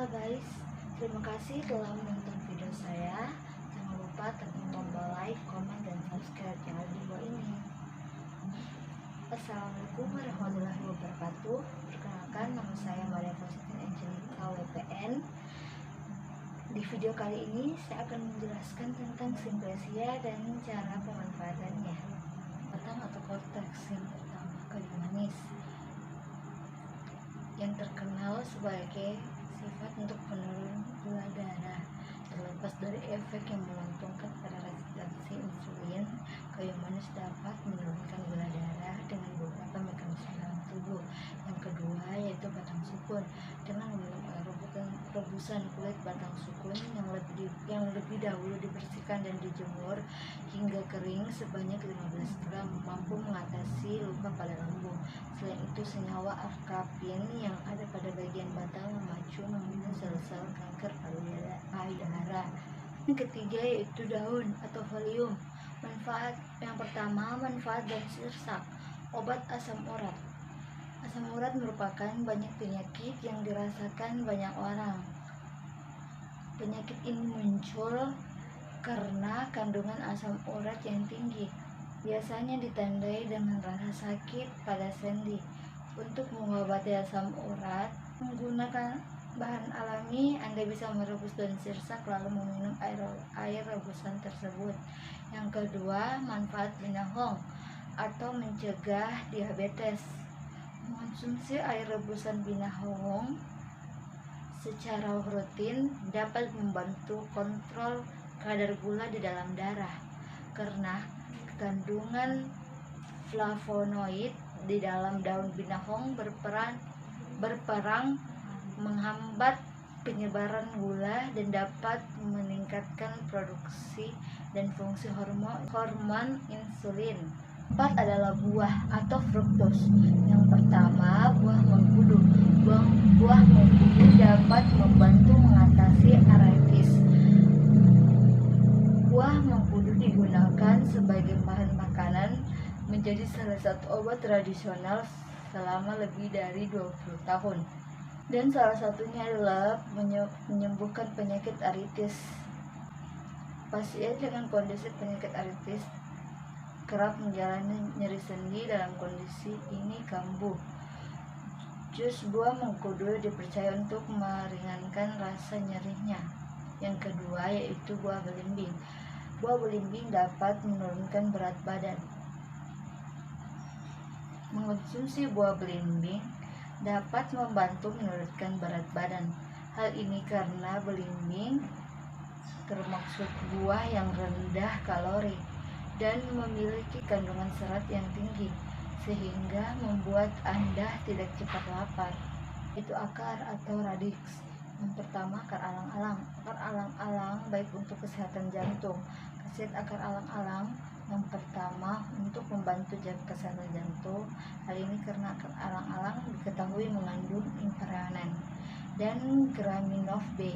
guys, terima kasih telah menonton video saya. Jangan lupa tekan tombol like, komen, dan subscribe channel di bawah ini. Assalamualaikum warahmatullahi wabarakatuh. Perkenalkan, nama saya Maria Faustina Angelica WPN. Di video kali ini saya akan menjelaskan tentang simplesia dan cara pemanfaatannya. Batang atau korteks yang pertama, kayu manis, yang terkenal sebagai sifat untuk penurun gula darah. Terlepas dari efek yang menguntungkan pada resistensi insulin, kayu manis dapat menurunkan gula darah dengan beberapa mekanisme dalam tubuh. Yang kedua yaitu batang sukun. Dengan meminum air rebusan kulit batang sukun yang lebih dahulu dibersihkan dan dijemur hingga kering sebanyak 15 gram mampu mengatasi luka pada lambung. Selain itu, senyawa arkapin yang ada pada bagian batang memacu membunuh sel-sel kanker payudara. Yang ketiga yaitu daun atau folium. Manfaat yang pertama, manfaat dan sirsak. Obat asam urat. Asam urat merupakan banyak penyakit yang dirasakan banyak orang. Penyakit ini muncul karena kandungan asam urat yang tinggi. Biasanya ditandai dengan rasa sakit pada sendi. Untuk mengobati asam urat, menggunakan bahan alami, Anda bisa merebus daun sirsak lalu meminum air rebusan tersebut. Yang kedua, manfaat binahong atau mencegah diabetes. Mengonsumsi air rebusan binahong secara rutin dapat membantu kontrol kadar gula di dalam darah karena kandungan flavonoid di dalam daun binahong berperang menghambat penyebaran gula dan dapat meningkatkan produksi dan fungsi hormon insulin. 4 adalah buah atau fruktos. Yang pertama, buah mengkudu. Buah mengkudu dapat membantu mengatasi artritis. Buah mengkudu digunakan sebagai bahan makanan, menjadi salah satu obat tradisional selama lebih dari 20 tahun. Dan salah satunya adalah menyembuhkan penyakit artritis. Pasien dengan kondisi penyakit artritis kerap menjalani nyeri sendi. Dalam kondisi ini kambuh. Jus buah mengkudu dipercaya untuk meringankan rasa nyerinya. Yang kedua yaitu buah belimbing. Buah belimbing dapat menurunkan berat badan. Mengonsumsi buah belimbing dapat membantu menurunkan berat badan. Hal ini karena belimbing termaksud buah yang rendah kalori dan memiliki kandungan serat yang tinggi, sehingga membuat Anda tidak cepat lapar. Itu akar atau radix. Yang pertama, akar alang-alang. Akar alang-alang baik untuk kesehatan jantung. Khasiat akar alang-alang yang pertama, untuk membantu kesehatan jantung. Hal ini karena akar alang-alang diketahui mengandung imperanan dan graminov B.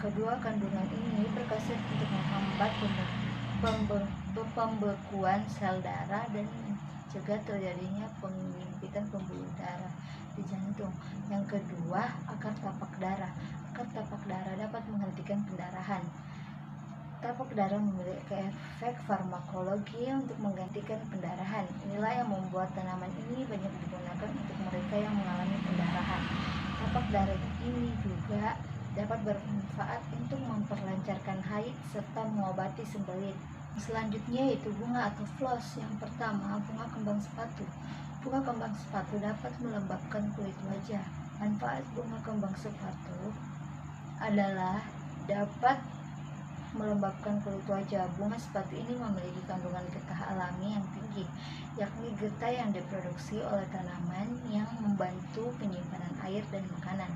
Kedua, kandungan ini berkhasiat untuk menghambat pembekuan sel darah dan mencegah terjadinya penyempitan pembuluh darah di jantung. Yang kedua, akar tapak darah. Akar tapak darah dapat menghentikan pendarahan. Tapak darah memiliki efek farmakologi untuk menggantikan pendarahan. Inilah yang membuat tanaman ini banyak digunakan untuk mereka yang mengalami pendarahan. Tapak darah ini juga dapat bermanfaat untuk memperlancarkan haid serta mengobati sembelit. Selanjutnya yaitu bunga atau floss. Yang pertama, bunga kembang sepatu. Bunga kembang sepatu dapat melembabkan kulit wajah. Manfaat bunga kembang sepatu adalah dapat melembabkan kulit wajah. Bunga sepatu ini memiliki kandungan getah alami yang tinggi, yakni getah yang diproduksi oleh tanaman yang membantu penyimpanan air dan makanan.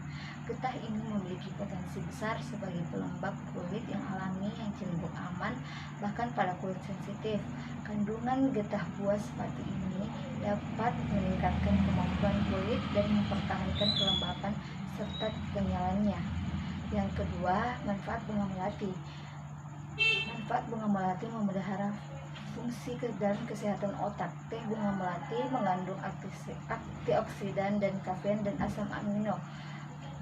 Getah ini memiliki potensi besar sebagai pelembab kulit yang alami yang cenderung aman bahkan pada kulit sensitif. Kandungan getah buah sepatu ini dapat meningkatkan kemampuan kulit dan mempertahankan kelembapan serta kenyalannya. Yang kedua, manfaat bunga melati. Manfaat bunga melati memelihara fungsi dan kesehatan otak. Teh bunga melati mengandung antioksidan dan kafein dan asam amino.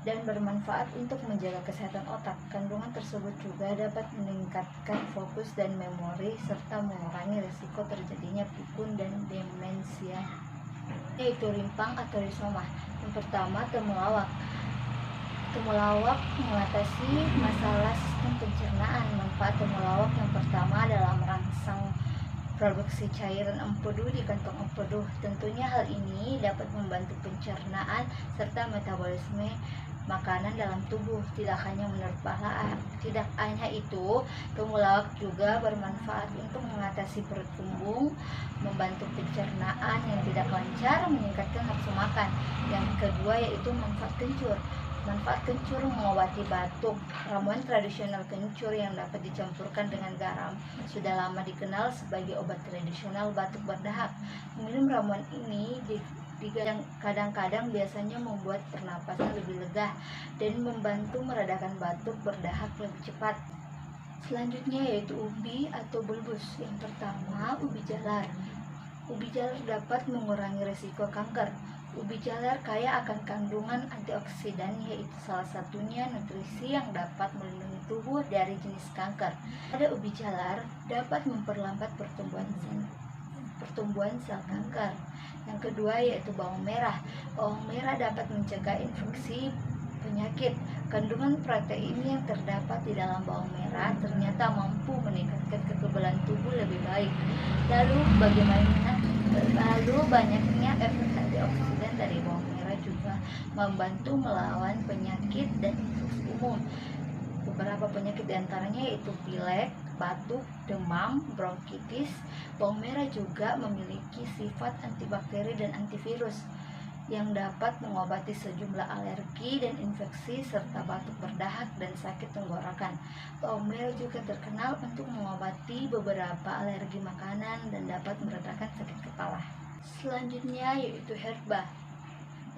dan bermanfaat untuk menjaga kesehatan otak. Kandungan tersebut juga dapat meningkatkan fokus dan memori serta mengurangi risiko terjadinya pikun dan demensia, yaitu rimpang atau risoma. Yang pertama, temulawak. Temulawak mengatasi masalah sistem pencernaan. Manfaat temulawak yang pertama adalah merangsang produksi cairan empedu di kantong empedu. Tentunya hal ini dapat membantu pencernaan serta metabolisme makanan dalam tubuh. Tidak hanya itu, temulawak juga bermanfaat untuk mengatasi perut kembung, membantu pencernaan yang tidak lancar, meningkatkan nafsu makan. Yang kedua yaitu manfaat kencur. Manfaat kencur mengobati batuk. Ramuan tradisional kencur yang dapat dicampurkan dengan garam sudah lama dikenal sebagai obat tradisional batuk berdahak. Minum ramuan ini kadang-kadang biasanya membuat pernapasan lebih lega dan membantu meredakan batuk berdahak lebih cepat. Selanjutnya yaitu ubi atau bulbus. Yang pertama, ubi jalar. Ubi jalar dapat mengurangi risiko kanker. Ubi jalar kaya akan kandungan antioksidan, yaitu salah satunya nutrisi yang dapat melindungi tubuh dari jenis kanker. Pada ubi jalar dapat memperlambat pertumbuhan sel kanker. Yang kedua yaitu bawang merah. Bawang merah dapat mencegah infeksi penyakit. Kandungan protein yang terdapat di dalam bawang merah ternyata mampu meningkatkan kekebalan tubuh lebih baik. Lalu banyaknya efek antioksidan dari bawang merah juga membantu melawan penyakit dan infeksi umum. Beberapa penyakit diantaranya yaitu pilek, batuk, demam, bronkitis. Bawang merah juga memiliki sifat antibakteri dan antivirus yang dapat mengobati sejumlah alergi dan infeksi serta batuk berdahak dan sakit tenggorokan. Bawang merah juga terkenal untuk mengobati beberapa alergi makanan dan dapat meredakan sakit kepala. Selanjutnya yaitu herba.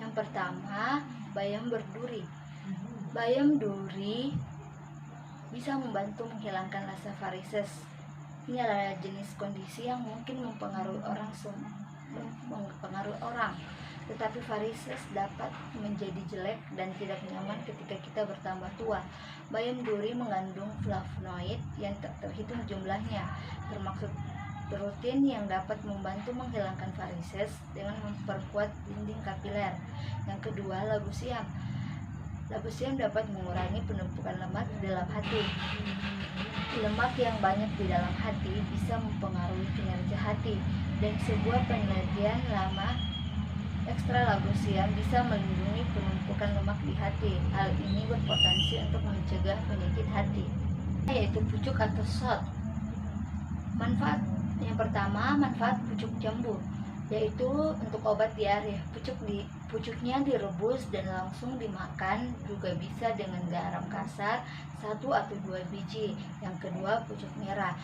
Yang pertama, bayam berduri. Bayam duri bisa membantu menghilangkan rasa varises. Ini adalah jenis kondisi yang mungkin mempengaruhi orang. Tetapi varises dapat menjadi jelek dan tidak nyaman ketika kita bertambah tua. Bayam duri mengandung flavonoid yang tak terhitung jumlahnya, termasuk rutin yang dapat membantu menghilangkan varises dengan memperkuat dinding kapiler. Yang kedua, labu siam. Labu siam dapat mengurangi penumpukan lemak di dalam hati. Lemak yang banyak di dalam hati bisa mempengaruhi kinerja hati, dan sebuah penelitian lama ekstra labu siam bisa melindungi penumpukan lemak di hati. Hal ini berpotensi untuk mencegah penyakit hati, yaitu pucuk atau salt. Manfaat yang pertama, manfaat pucuk jambu, yaitu untuk obat diare. Pucuknya direbus dan langsung dimakan, juga bisa dengan garam kasar 1 atau 2 biji. Yang kedua, pucuk merah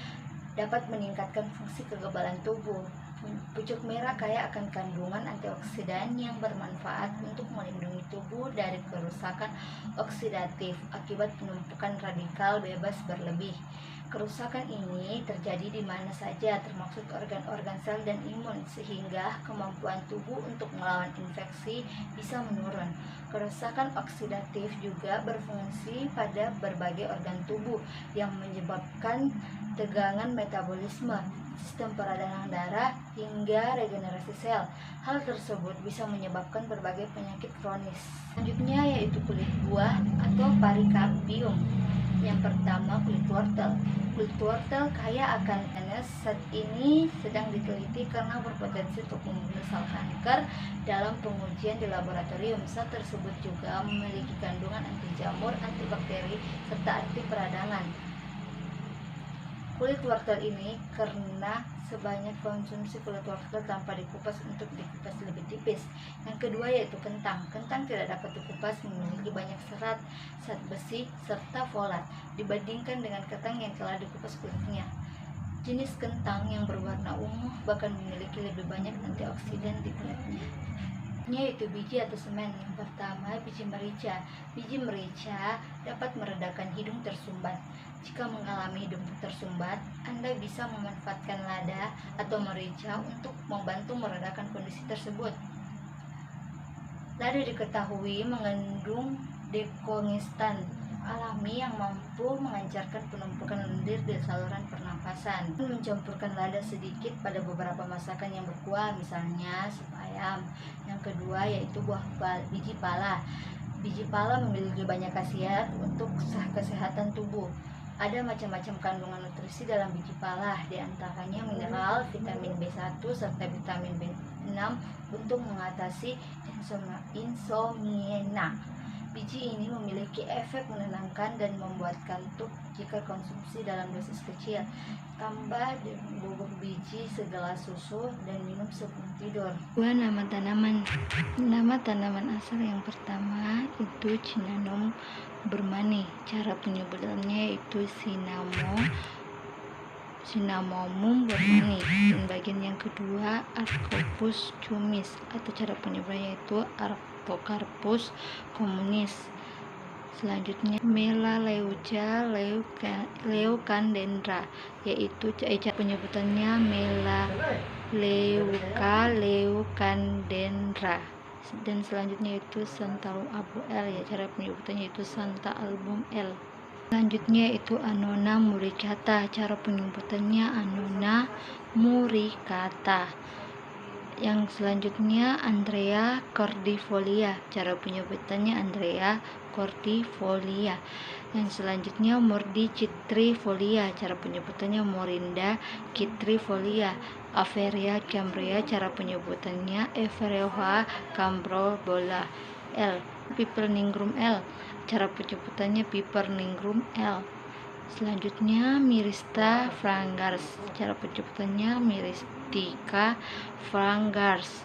dapat meningkatkan fungsi kekebalan tubuh. Pucuk merah kaya akan kandungan antioksidan yang bermanfaat untuk melindungi tubuh dari kerusakan oksidatif akibat penumpukan radikal bebas berlebih. Kerusakan ini terjadi di mana saja, termasuk organ-organ sel dan imun, sehingga kemampuan tubuh untuk melawan infeksi bisa menurun. Kerusakan oksidatif juga berfungsi pada berbagai organ tubuh yang menyebabkan tegangan metabolisme, sistem peradangan darah, hingga regenerasi sel. Hal tersebut bisa menyebabkan berbagai penyakit kronis. Selanjutnya yaitu kulit buah atau Pericardium. Yang pertama, kulit wortel. Kulit wortel kaya akan NS. Saat ini sedang diteliti karena berpotensi untuk membunuh sel kanker dalam pengujian di laboratorium. Sel tersebut juga memiliki kandungan anti jamur, antibakteri, serta anti peradangan. Kulit wortel ini karena sebanyak konsumsi kulit wortel tanpa dikupas untuk dikupas lebih tipis. Yang kedua yaitu kentang. Kentang tidak dapat dikupas, memiliki banyak serat, zat besi, serta folat dibandingkan dengan kentang yang telah dikupas kulitnya. Jenis kentang yang berwarna ungu bahkan memiliki lebih banyak antioksidan di kulitnya, yaitu biji atau semen. Yang pertama, biji merica. Biji merica dapat meredakan hidung tersumbat. Jika mengalami hidung tersumbat, Anda bisa memanfaatkan lada atau merica untuk membantu meredakan kondisi tersebut. Lada diketahui mengandung dekongestan alami yang mampu mengancarkan penumpukan lendir di saluran pernapasan. Mencampurkan lada sedikit pada beberapa masakan yang berkuah, misalnya sup ayam. Yang kedua yaitu biji pala. Biji pala memiliki banyak khasiat untuk kesehatan tubuh. Ada macam-macam kandungan nutrisi dalam biji pala, di antaranya mineral, vitamin B1, serta vitamin B6 untuk mengatasi insomnia. Biji ini memiliki efek menenangkan dan membuat kantuk jika konsumsi dalam dosis kecil. Tambah bubuk biji segelas susu dan minum sebelum tidur. Nama tanaman asal yang pertama itu Cinnamon burmani. Cara penyebutannya itu Cinnamomum burmani. Dan bagian yang kedua Arcopus cumis, atau cara penyebutannya itu Artocarpus communis. Selanjutnya Melaleuca leucandendra, yaitu cara penyebutannya Melaleuca leucandendra. Dan selanjutnya itu Santalum album L, ya cara penyebutannya itu Santa album L. Selanjutnya itu Annona muricata, cara penyebutannya Annona muricata. Yang selanjutnya Andrea cordifolia, cara penyebutannya Andrea cordifolia. Yang selanjutnya Mordi citrifolia, cara penyebutannya Morinda citrifolia. Averia cambrea, cara penyebutannya Evereoha cambrobola L. Piper nigrum L, cara penyebutannya Piper nigrum L. Selanjutnya Myrista frangars, cara penyebutannya Myristica frangars.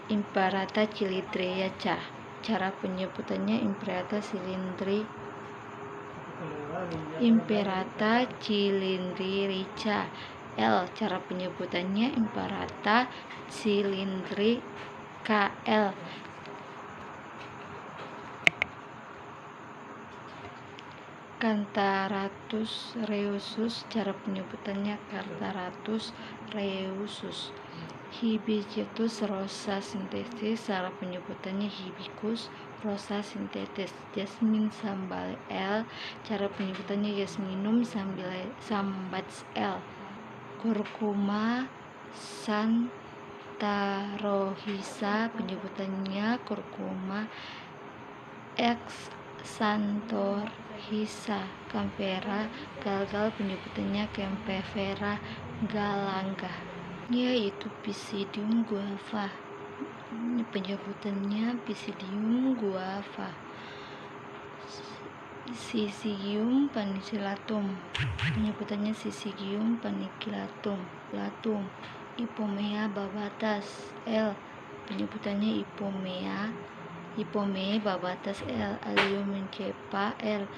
Imperata cylindrica, cara penyebutannya Imperata cylindrica L, cara penyebutannya Imperata cylindrica L. Cantharatus reusus, cara penyebutannya Cantharatus reusus. Hibiscus rosa sintetis, cara penyebutannya Hibiscus rosa sintetis. Jasmin sambal L, cara penyebutannya Jasminum sambats L. Curcuma xantharohisa, penyebutannya Curcuma xantharohisa. Campera galgal, penyebutannya Campera galanga, yaitu Pisidium guava. Ini penyebutannya Pisidium guava. Syzygium penicillatum, penyebutannya Syzygium penicillatum. Ipomea babatas L, penyebutannya Ipomea babatas L. Allium cepa L,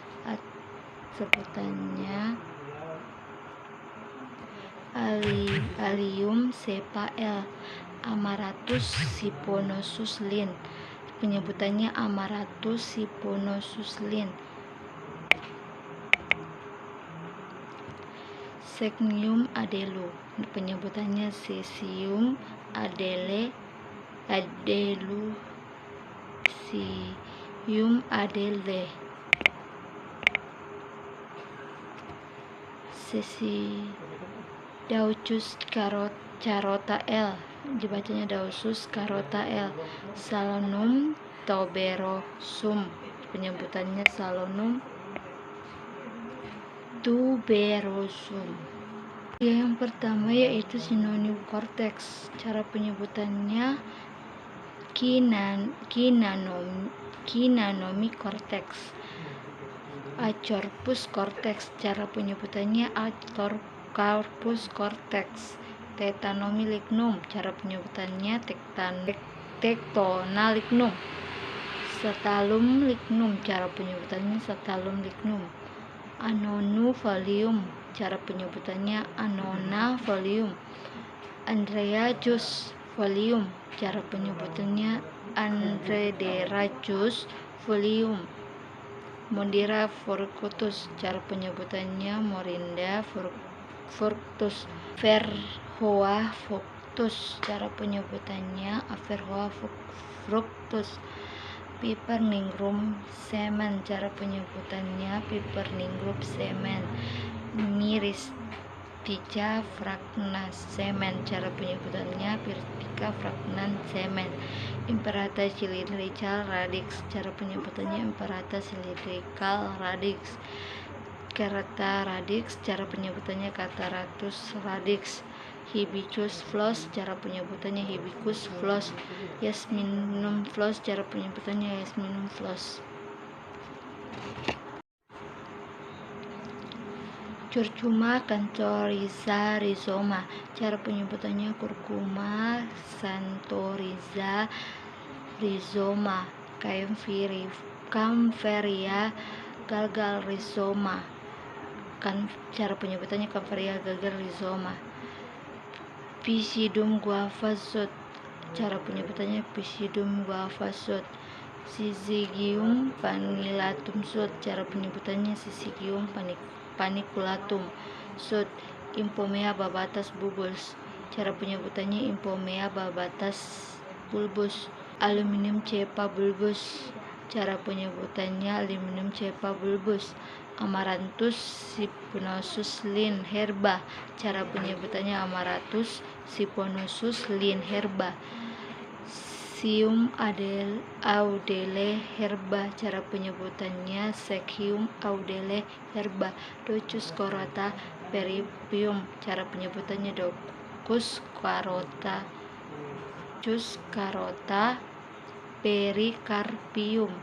sebutannya Allium cepa L. Amaratus siponosus Linn, penyebutannya Amaratus siponosus Linn. Cesium adelu, penyebutannya Cesium adelu. Cesium adele. Daucus carota L, dibacanya Daucus carota L. Solanum tuberosum, penyebutannya Solanum tuberosum. Yang pertama yaitu Synonym cortex, cara penyebutannya Kinanomi cortex. Acorpus cortex, cara penyebutannya Acorpus cortex. Tetanomi lignum, cara penyebutannya Tectona lignum. Satalum lignum, cara penyebutannya Satalum lignum. Annonu folium, cara penyebutannya Annona folium. Andreajus folium, cara penyebutannya Andrederajus folium. Mondira furcutus, cara penyebutannya Morinda furcutus. Averrhoa fructus, cara penyebutannya Averrhoa fructus. Piper nigrum semen, cara penyebutannya Piper nigrum semen. Myristica fragrans semen, cara penyebutannya Myristica fragrans semen. Imperata cylindrical radix, cara penyebutannya Imperata cylindrical radix. Carata radix, cara penyebutannya Cataratus radix. Hibiscus flos, cara penyebutannya Hibiscus flos. Yasminum flos, cara penyebutannya Yasminum flos. Curcuma canthoriza rhizoma, cara penyebutannya Curcuma canthoriza rhizoma. Kaempferia gagal rhizoma, cara penyebutannya Kaempferia gagal rhizoma. Pisidium guava sud, cara penyebutannya Pisidium guava sud. Syzygium paniculatum sud, cara penyebutannya Syzygium paniculatum sud. Impomea babatus bulbus, cara penyebutannya Impomea babatus bulbus. Aluminium cepa bulbus, cara penyebutannya Aluminium cepa bulbus. Amaranthus siphonosus Linn. herba, cara penyebutannya Amaranthus siphonosus Linn. herba. Sechium audele herba, cara penyebutannya Sechium audele herba. Docus carota pericarpium, cara penyebutannya Docus carota pericarpium.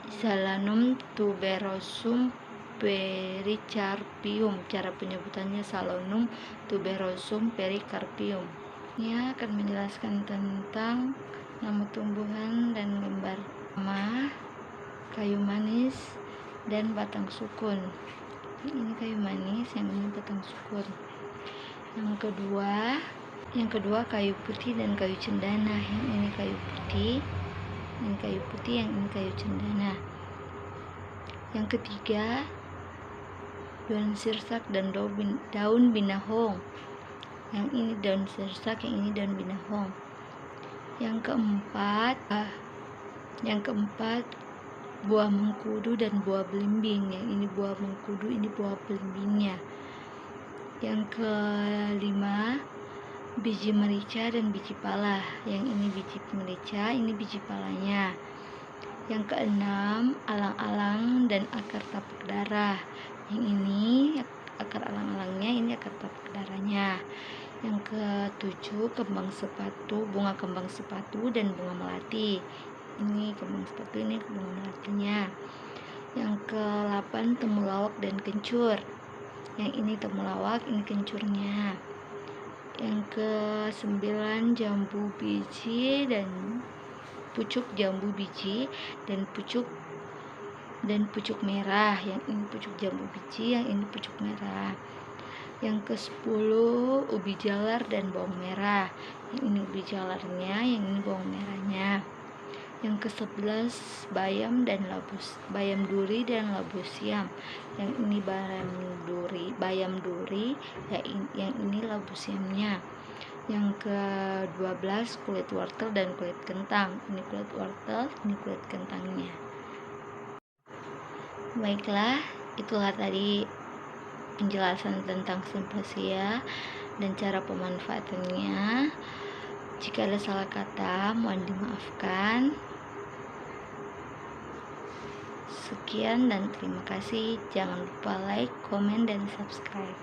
Solanum tuberosum pericarpium, cara penyebutannya Solanum tuberosum pericarpium. Ini akan menjelaskan tentang nama tumbuhan dan gambar nama, kayu manis, dan batang sukun. Ini kayu manis, yang ini batang sukun. Yang kedua kayu putih dan kayu cendana. Yang ini kayu putih, yang ini kayu cendana. Yang ketiga daun sirsak dan daun binahong. Yang ini daun sirsak, yang ini daun binahong. Yang keempat buah mengkudu dan buah belimbing. Yang ini buah mengkudu, ini buah belimbingnya. Yang kelima biji merica dan biji pala. Yang ini biji merica, ini biji palanya. Yang keenam alang-alang dan akar tapak darah. Yang ini akar alang-alangnya, ini akar tapak darahnya. Yang ketujuh kembang sepatu, bunga kembang sepatu dan bunga melati. Ini kembang sepatu, ini bunga melatinya. Yang ke-8 temulawak dan kencur. Yang ini temulawak, ini kencurnya. Yang ke-9 jambu biji dan pucuk jambu biji dan pucuk merah. Yang ini pucuk jambu biji, yang ini pucuk merah. Yang ke-10 ubi jalar dan bawang merah. Yang ini ubi jalarnya, yang ini bawang merahnya. Yang ke-11 bayam duri dan labu siam. Yang ini bayam duri, yang ini labu siamnya. Yang ke-12 kulit wortel dan kulit kentang. Ini kulit wortel, ini kulit kentangnya. Baiklah, itulah tadi penjelasan tentang Symplesia dan cara pemanfaatannya. Jika ada salah kata, mohon dimaafkan. Sekian dan terima kasih. Jangan lupa like, komen, dan subscribe.